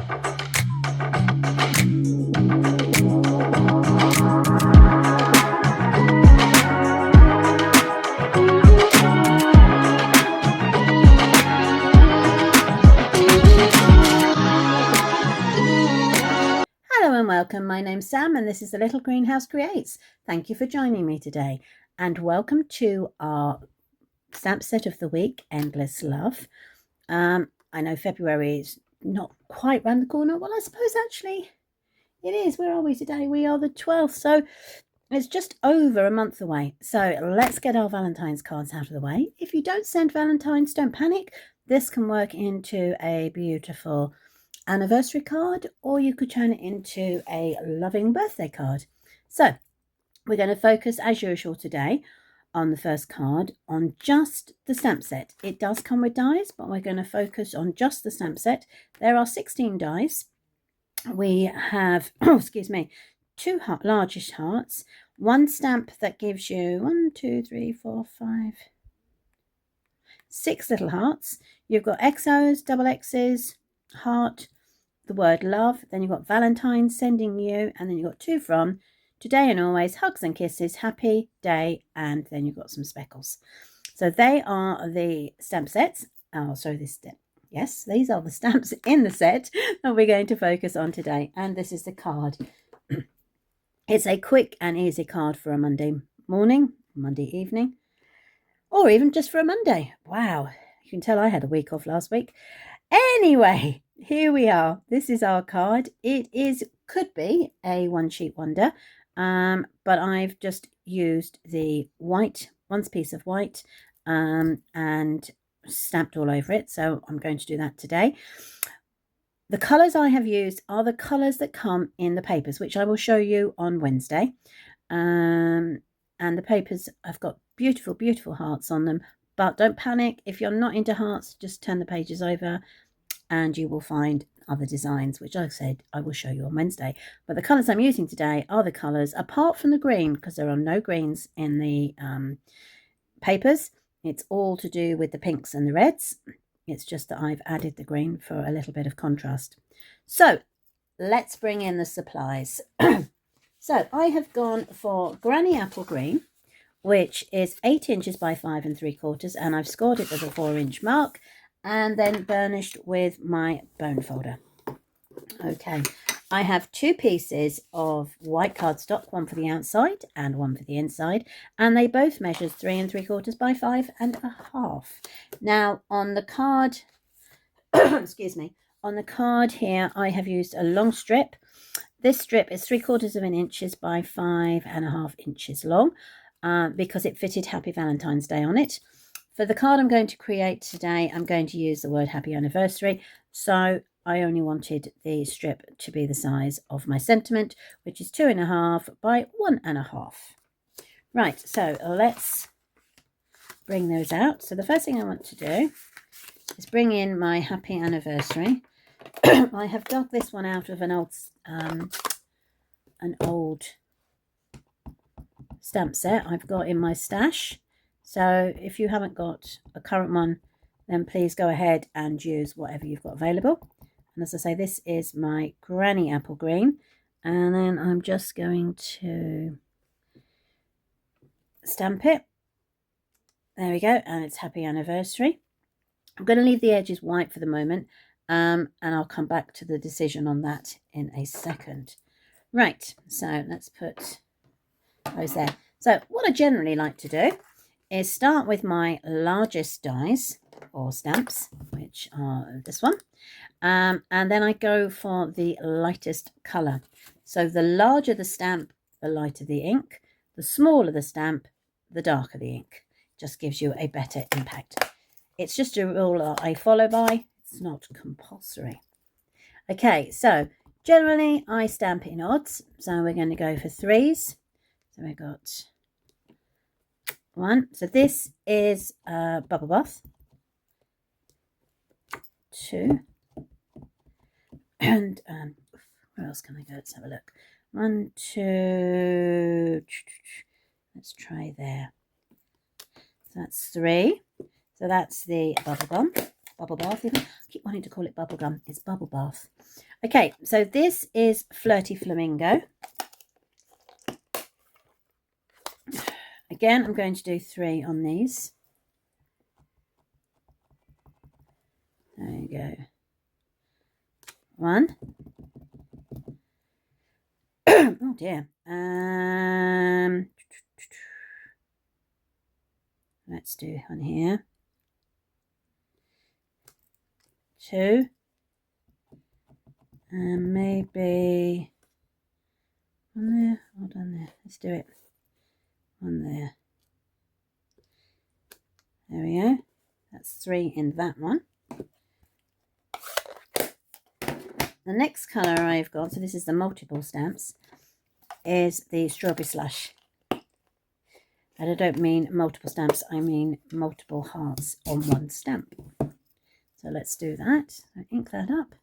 Hello and welcome. My name's Sam and this is the Little Greenhouse Creates. Thank you for joining me today and welcome to our stamp set of the week, Endless Love. I know February is not quite round the corner. Well, I suppose actually it is. Where are we today? We are the 12th, so it's just over a month away. So let's get our Valentine's cards out of the way. If you don't send Valentine's, don't panic. This can work into a beautiful anniversary card, or you could turn it into a loving birthday card. So we're going to focus as usual today on the first card on just the stamp set. It does come with dies, but we're going to focus on just the stamp set. There are 16 dies. We have excuse me, two largish hearts, one stamp that gives you 1, 2, 3, 4, 5, 6 little hearts. You've got XOs, double X's, heart, the word love, then you've got Valentine, sending you, and then you've got two from, today and always, hugs and kisses, happy day, and then you've got some speckles. So they are the stamp sets. Yes, these are the stamps in the set that we're going to focus on today, and this is the card. It's a quick and easy card for a Monday morning, Monday evening, or even just for a Monday. Wow, you can tell I had a week off last week. Anyway, here we are. This is our card. It could be a one sheet wonder, but I've just used the white, one piece of white, and stamped all over it. So I'm going to do that today. The colours I have used are the colours that come in the papers, which I will show you on Wednesday. And the papers have got beautiful, beautiful hearts on them. But don't panic. If you're not into hearts, just turn the pages over and you will find other designs, which I said I will show you on Wednesday. But the colours I'm using today are the colours, apart from the green, because there are no greens in the papers. It's all to do with the pinks and the reds. It's just that I've added the green for a little bit of contrast. So let's bring in the supplies. So I have gone for Granny Apple Green, which is 8 inches by 5 3/4, and I've scored it with a 4-inch mark and then burnished with my bone folder. Okay, I have 2 pieces of white cardstock, one for the outside and one for the inside, and they both measure 3 3/4 by 5 1/2. Now on the card, excuse me, on the card here I have used a long strip. This strip is 3/4 inches by 5 1/2 inches long, because it fitted Happy Valentine's Day on it. For the card I'm going to create today, I'm going to use the word Happy Anniversary, so I only wanted the strip to be the size of my sentiment, which is 2 1/2 by 1 1/2. Right, so let's bring those out. So the first thing I want to do is bring in my Happy Anniversary. I have dug this one out of an old stamp set I've got in my stash. So if you haven't got a current one, then please go ahead and use whatever you've got available. And as I say, this is my Granny Apple Green, and then I'm just going to stamp it. There we go, and it's Happy Anniversary. I'm going to leave the edges white for the moment, and I'll come back to the decision on that in a second. Right, so let's put those there. So what I generally like to do is start with my largest dies or stamps, which are this one, and then I go for the lightest colour. So the larger the stamp, the lighter the ink. The smaller the stamp, the darker the ink. Just gives you a better impact. It's just a rule I follow by. It's not compulsory. Okay, so generally I stamp in odds, so we're going to go for 3s. So we've got 1. So this is bubble bath. 2. And where else can I go? Let's have a look. 1, 2. Let's try there. So that's 3. So that's the bubble bath. Even. I keep wanting to call it bubble gum. It's bubble bath. Okay, so this is Flirty Flamingo. Again, I'm going to do 3 on these. There you go. 1. Oh dear. Let's do one here. 2. And maybe 1 there. Hold on there. Let's do it. 1 there. There we go. That's 3 in that one. The next colour I've got, so this is the multiple stamps, is the Strawberry Slush. And I don't mean multiple stamps, I mean multiple hearts on one stamp. So let's do that. So ink that up.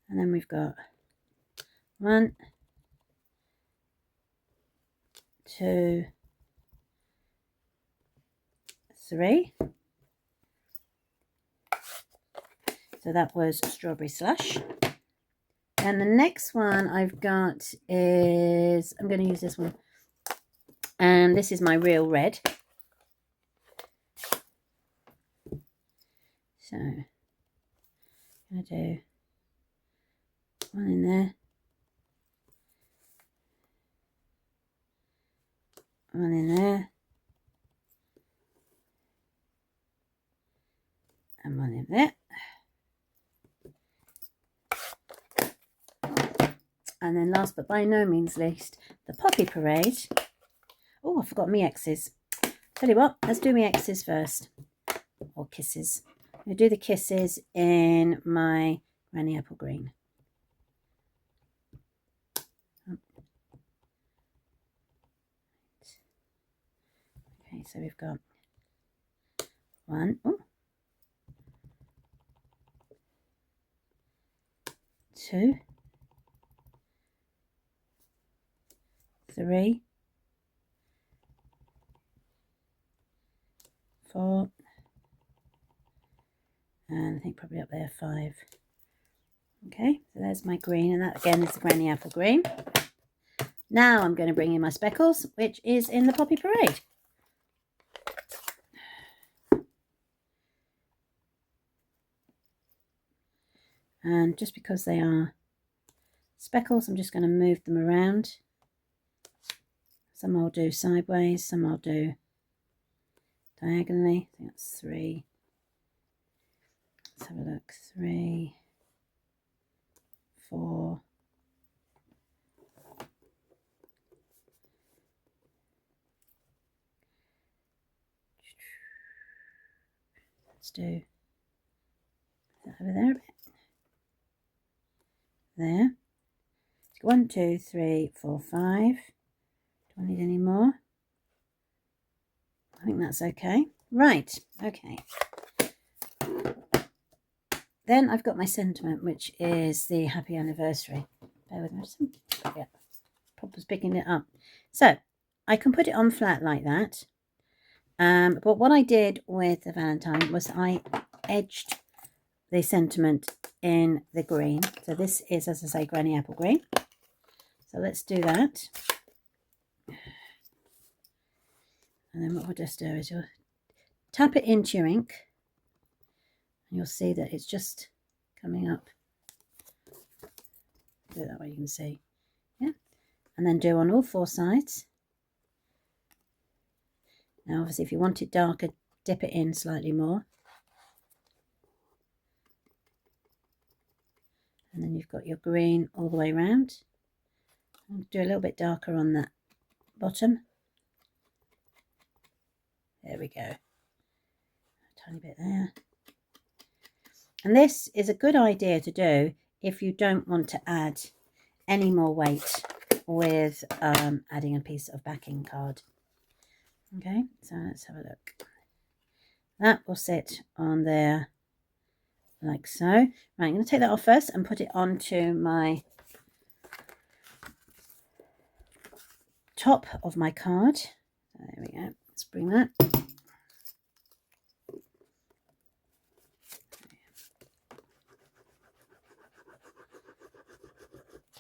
And then we've got 1, 2, 3. So that was Strawberry Slush. And the next one I've got is, I'm going to use this one. And this is my Real Red. So I'm going to do 1 in there. 1 in there. And 1 in there. And then last but by no means least, the Poppy Parade. Oh, I forgot me X's. Tell you what, let's do me X's first. Or kisses. I'm going to do the kisses in my Granny Apple Green. Okay, so we've got 1. Oh. 2. 3. 4. And I think probably up there 5. Okay, so there's my green, and that again is the Granny Apple Green. Now I'm going to bring in my speckles, which is in the Poppy Parade. And just because they are speckles, I'm just going to move them around. Some I'll do sideways, some I'll do diagonally. I think that's 3. Let's have a look. 3, 4. Let's do that over there a bit. There. 1, 2, 3, 4, 5. Do I need any more? I think that's okay. Right, okay. Then I've got my sentiment, which is the happy anniversary. Bear with me. Yeah, Pop was picking it up. So I can put it on flat like that. But what I did with the Valentine was I edged the sentiment in the green. So this is, as I say, Granny Apple Green. So let's do that. And then what we'll just do is you'll tap it into your ink. And you'll see that it's just coming up. Do it that way, you can see. Yeah. And then do on all 4 sides. Now, obviously, if you want it darker, dip it in slightly more. And then you've got your green all the way around. I'll do a little bit darker on that bottom. There we go. A tiny bit there. And this is a good idea to do if you don't want to add any more weight with adding a piece of backing card. Okay, so let's have a look. That will sit on there like so. Right, I'm going to take that off first and put it onto my top of my card. There we go. Let's bring that.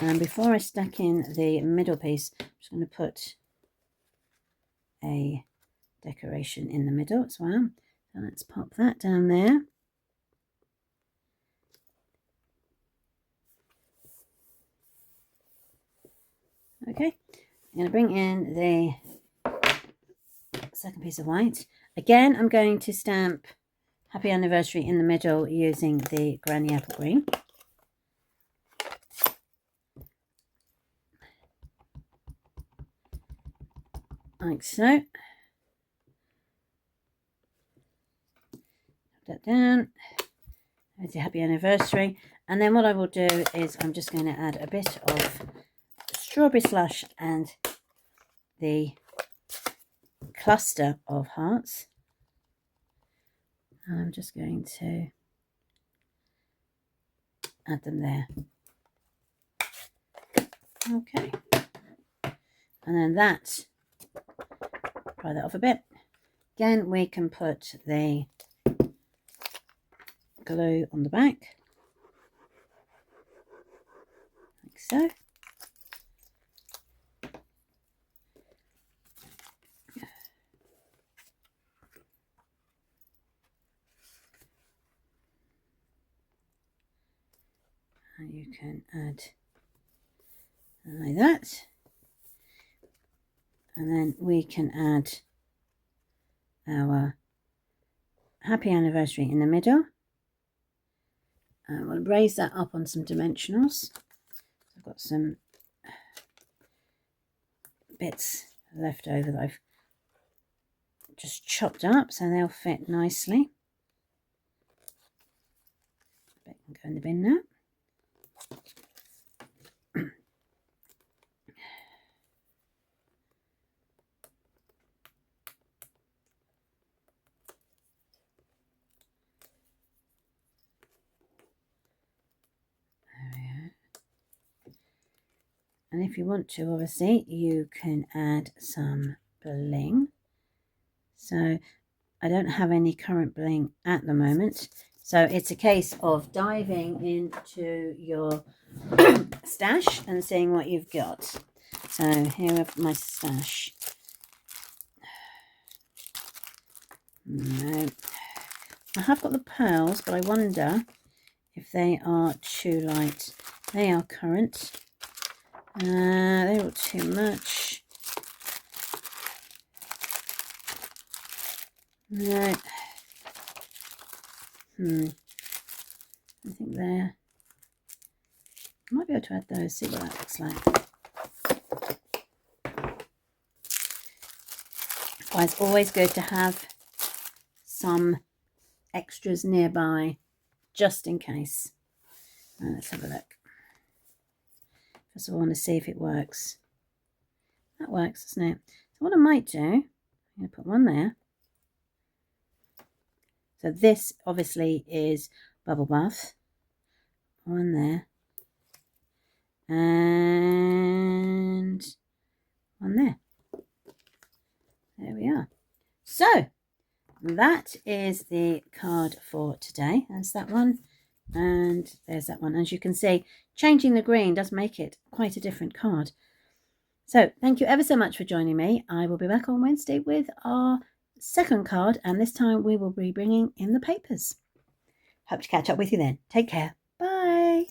And before I stack in the middle piece, I'm just going to put a decoration in the middle as well. So let's pop that down there. Okay, I'm going to bring in the second piece of white. Again, I'm going to stamp Happy Anniversary in the middle using the Granny Apple Green. Like so. Put that down. There's the Happy Anniversary. And then what I will do is I'm just going to add a bit of strawberry slush and the cluster of hearts. And I'm just going to add them there. Okay. And then that, dry that off a bit. Again, we can put the glue on the back, like so. And you can add like that. And then we can add our Happy Anniversary in the middle. And we'll raise that up on some dimensionals. I've got some bits left over that I've just chopped up so they'll fit nicely. That can go in the bin now. And if you want to, obviously, you can add some bling. So I don't have any current bling at the moment. So it's a case of diving into your stash and seeing what you've got. So here are my stash. No. I have got the pearls, but I wonder if they are too light. They are current. They're all too much. No. I think they're... I might be able to add those, see what that looks like. Well, it's always good to have some extras nearby, just in case. Let's have a look. First of all, I want to see if it works. That works, doesn't it? So what I might do, I'm going to put one there. So this obviously is bubble bath. One there. And one there. There we are. So that is the card for today. There's that one. And there's that one. As you can see, changing the green does make it quite a different card. So thank you ever so much for joining me. I will be back on Wednesday with our second card, and this time we will be bringing in the papers. Hope to catch up with you then. Take care. Bye.